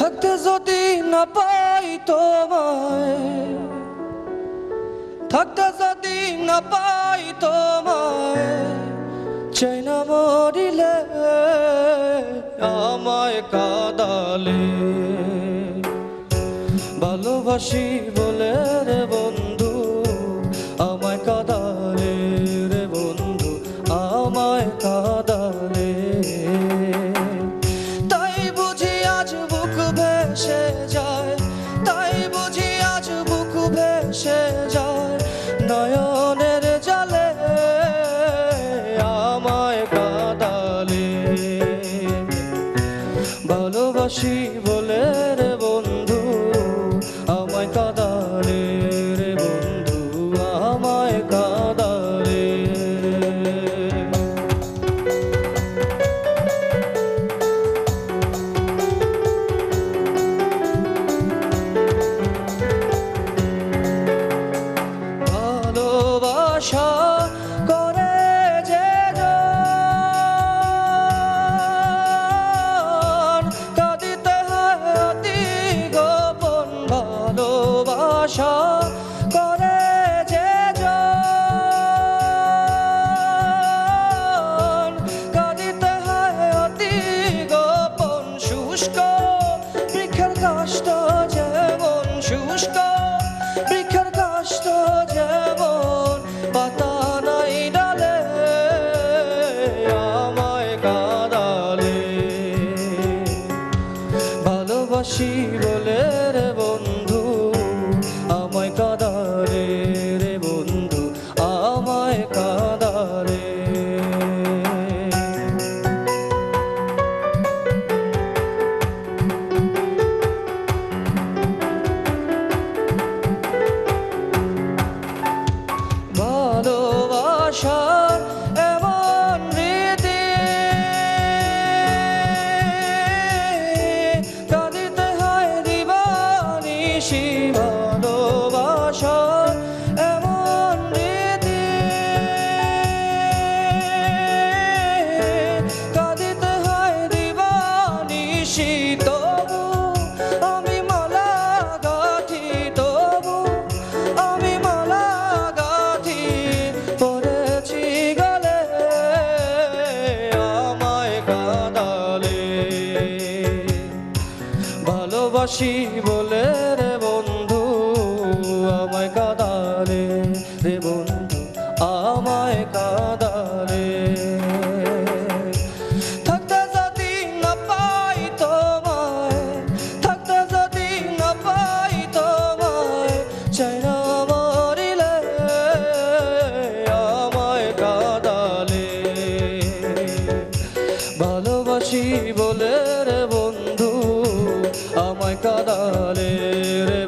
থাকতে যদি না পাই তোমায়, থাকতে যদি না পাই তোমায়, চাই না মরিলে আমায় কাঁদালে। ভালোবাসি বলে রে বন্ধু আমায় কাঁদালে, রে বন্ধু আমায় কাঁদালে। তাই বুঝি আজ বুক ভেসে যায়, তাই বুঝি আজ বুক ভেসে যায়, নয়নের জলে আমায় কাঁদালে। ভালোবাসি বলে রে বন্ধু আমায় কাঁদালে, রে বন্ধু আমায় কাঁদালে। ভালোবাসা করে যে জন, কাঁদিতে হয় অতি গোপন। ভালোবাসা করে যে জন, কাঁদিতে হয় অতি গোপন। শুষ্ক বৃক্ষের কাষ্ঠ যেমন, শুষ্ক বৃক্ষের কাষ্ঠ যেমন, পাতা নাই ডালে আমায় কাঁদালে। ভালোবাসি বলে রে বন্ধু আমায় কাঁদালে, রে বন্ধু আমায় কাঁদালে। ভালোবাসার এমন রীতি, কাঁদিতে হয় দিবানিশি। ভালোবাসার এমন রীতি, কাঁদিতে হয় দিবানিশি। তবু আমি মালা গাঁথি, তবু আমি মালা গাঁথি, পড়েছি গলে আমায় কাঁদালে। ভালোবাসি বলে রে বন্ধু আমায় কাঁদালে, রে বন্ধু আমায় কাঁদালে। থাকতে যদি না পাই তোমায়, থাকতে যদি না পাই তোমায়, চাই না মরিলে আমায় কাঁদালে। ভালোবাসি বলে রে বন্ধু আমায় কাঁদালে, রে